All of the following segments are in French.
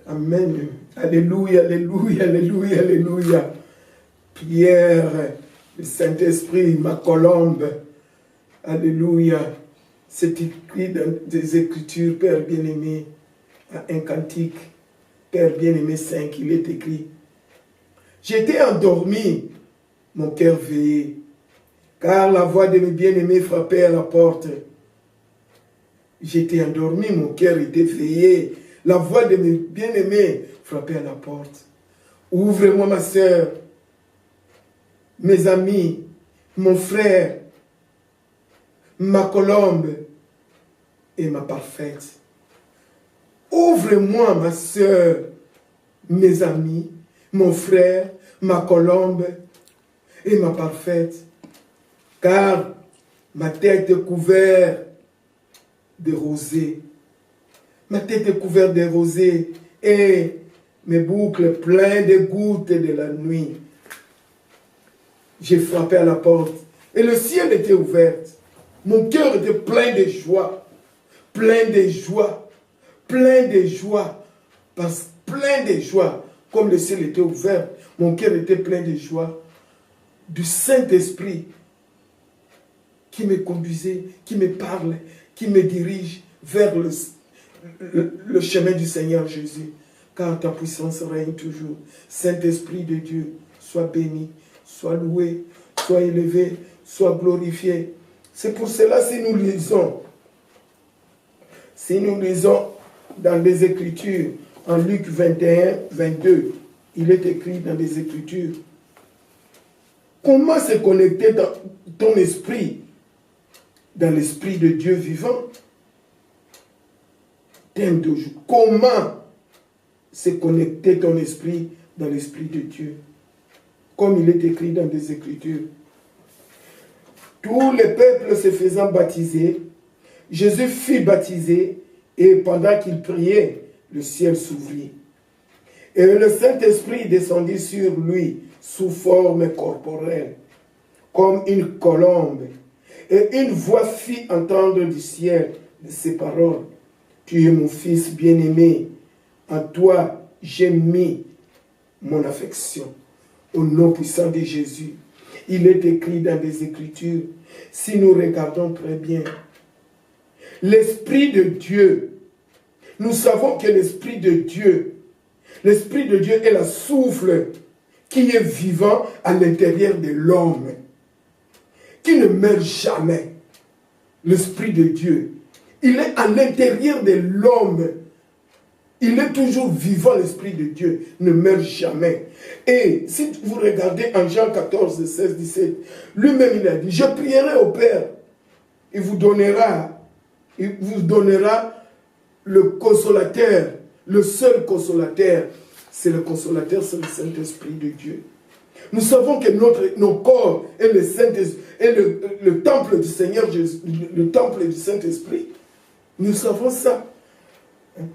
Amen. Alléluia, alléluia, alléluia, alléluia. Prière, le Saint-Esprit, ma colombe. Alléluia. C'est écrit dans des Écritures, Père bien-aimé, un cantique. Père bien-aimé 5, il est écrit. J'étais endormi, mon cœur veillé, car la voix de mes bien-aimés frappait à la porte. J'étais endormi, mon cœur était veillé. La voix de mes bien-aimés frappait à la porte. Ouvre-moi, ma sœur, mes amis, mon frère, ma colombe et ma parfaite. Ouvre-moi, ma sœur, mes amis, mon frère, ma colombe et ma parfaite, car ma tête est couverte de rosée. Ma tête est couverte de rosée et mes boucles pleines de gouttes de la nuit. J'ai frappé à la porte et le ciel était ouvert. Mon cœur était plein de joie, plein de joie, plein de joie, plein de joie. Comme le ciel était ouvert, mon cœur était plein de joie du Saint-Esprit qui me conduisait, qui me parle, qui me dirige vers le chemin du Seigneur Jésus. Car ta puissance règne toujours. Saint-Esprit de Dieu, sois béni, sois loué, sois élevé, sois glorifié. C'est pour cela, si nous lisons dans les Écritures, en Luc 21, 22, il est écrit dans les Écritures, comment se connecter dans ton esprit, dans l'esprit de Dieu vivant? Comment se connecter ton esprit dans l'esprit de Dieu? Comme il est écrit dans les Écritures. Tous les peuples se faisant baptiser, Jésus fut baptisé et pendant qu'il priait, le ciel s'ouvrit. Et le Saint-Esprit descendit sur lui sous forme corporelle, comme une colombe. Et une voix fit entendre du ciel ces paroles. Tu es mon fils bien-aimé, en toi j'ai mis mon affection. Au nom puissant de Jésus, il est écrit dans les Écritures, si nous regardons très bien, l'Esprit de Dieu, nous savons que l'Esprit de Dieu est la souffle qui est vivant à l'intérieur de l'homme, qui ne meurt jamais. L'Esprit de Dieu, il est à l'intérieur de l'homme. Il est toujours vivant, l'Esprit de Dieu, ne meurt jamais. Et si vous regardez en Jean 14, 16, 17, lui-même il a dit, je prierai au Père, il vous donnera le consolateur, le seul consolateur. C'est le consolateur, c'est le Saint-Esprit de Dieu. Nous savons que nos corps est le temple du Seigneur Jésus, le temple du Saint-Esprit. Nous savons ça.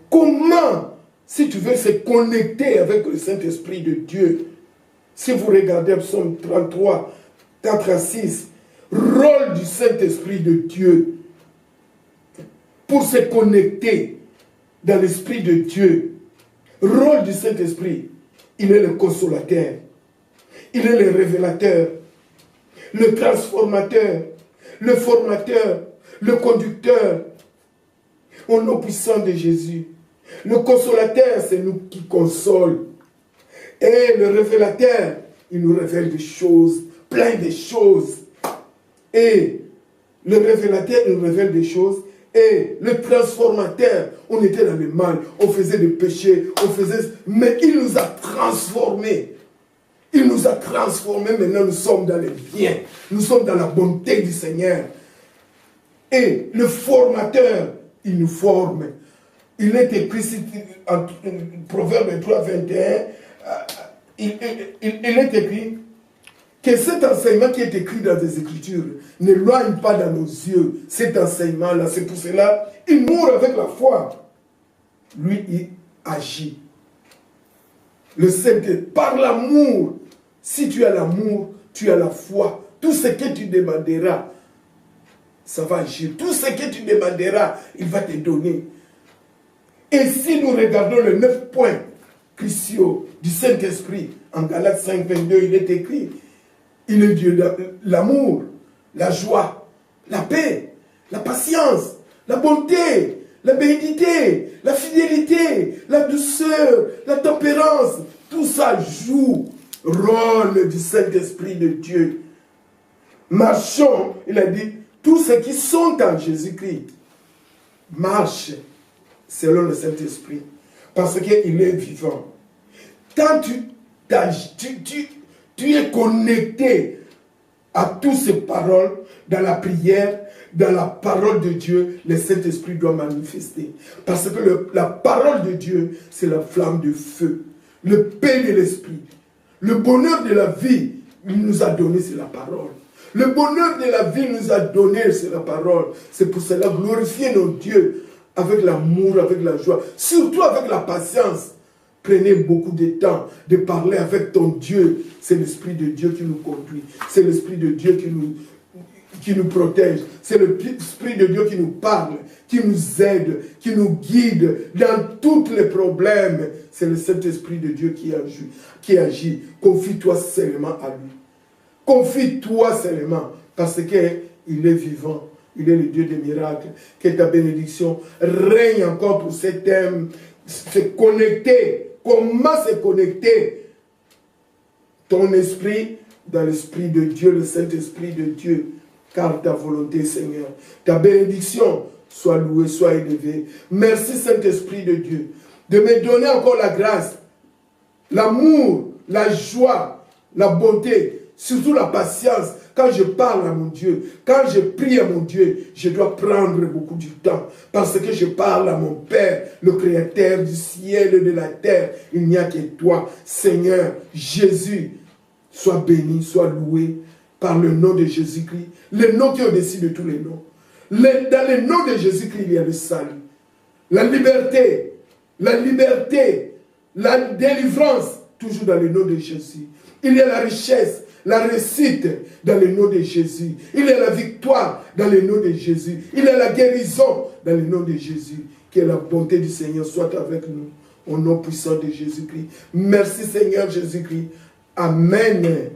Comment, si tu veux se connecter avec le Saint-Esprit de Dieu, si vous regardez Psaume 33, 4 à 6, rôle du Saint-Esprit de Dieu pour se connecter dans l'Esprit de Dieu, rôle du Saint-Esprit, il est le consolateur, il est le révélateur, le transformateur, le formateur, le conducteur. Au nom puissant de Jésus. Le consolateur, c'est nous qui console. Et le révélateur, il nous révèle des choses, plein de choses. Et le révélateur, il nous révèle des choses. Et le transformateur, on était dans le mal, on faisait des péchés, mais il nous a transformés. Il nous a transformés, maintenant nous sommes dans le bien. Nous sommes dans la bonté du Seigneur. Et le formateur, il nous forme. Il est écrit en Proverbe 3, 21, il est écrit que cet enseignement qui est écrit dans les Écritures n'éloigne pas dans nos yeux cet enseignement-là. C'est pour cela il mourut avec la foi. Lui, il agit. Le Saint-Esprit, par l'amour, si tu as l'amour, tu as la foi. Tout ce que tu demanderas, ça va agir. Tout ce que tu demanderas, il va te donner. Et si nous regardons les 9 points cruciaux du Saint-Esprit, en Galates 5, 22, il est écrit, il est Dieu de l'amour, la joie, la paix, la patience, la bonté, la bénédicité, la fidélité, la douceur, la tempérance. Tout ça joue rôle du Saint-Esprit de Dieu. Marchons, il a dit, tous ceux qui sont en Jésus-Christ marchent selon le Saint-Esprit, parce qu'il est vivant. Quand tu es connecté à toutes ces paroles, dans la prière, dans la parole de Dieu, le Saint-Esprit doit manifester. Parce que la parole de Dieu, c'est la flamme de feu, le paix de l'Esprit. Le bonheur de la vie, il nous a donné, c'est la parole. Le bonheur de la vie nous a donné, c'est la parole. C'est pour cela, glorifier nos dieux avec l'amour, avec la joie, surtout avec la patience. Prenez beaucoup de temps de parler avec ton Dieu. C'est l'Esprit de Dieu qui nous conduit. C'est l'Esprit de Dieu qui nous protège. C'est l'Esprit de Dieu qui nous parle, qui nous aide, qui nous guide dans tous les problèmes. C'est le Saint-Esprit de Dieu qui agit. Confie-toi seulement à lui. Confie-toi seulement, parce qu'il est vivant. Il est le Dieu des miracles. Que ta bénédiction règne encore pour cet thème. Se connecter. Comment se connecter? Ton esprit dans l'Esprit de Dieu, le Saint-Esprit de Dieu. Car ta volonté, Seigneur. Ta bénédiction soit louée, soit élevée. Merci, Saint-Esprit de Dieu, de me donner encore la grâce, l'amour, la joie, la bonté, surtout la patience. Quand je parle à mon Dieu, quand je prie à mon Dieu, je dois prendre beaucoup du temps. Parce que je parle à mon Père, le Créateur du ciel et de la terre. Il n'y a que toi, Seigneur Jésus. Sois béni, sois loué par le nom de Jésus-Christ. Le nom qui est au-dessus de tous les noms. Dans le nom de Jésus-Christ, il y a le salut. La liberté, la délivrance, toujours dans le nom de Jésus. Il y a la richesse, la réussite dans le nom de Jésus. Il y a la victoire dans le nom de Jésus. Il y a la guérison dans le nom de Jésus. Que la bonté du Seigneur soit avec nous. Au nom puissant de Jésus-Christ. Merci Seigneur Jésus-Christ. Amen.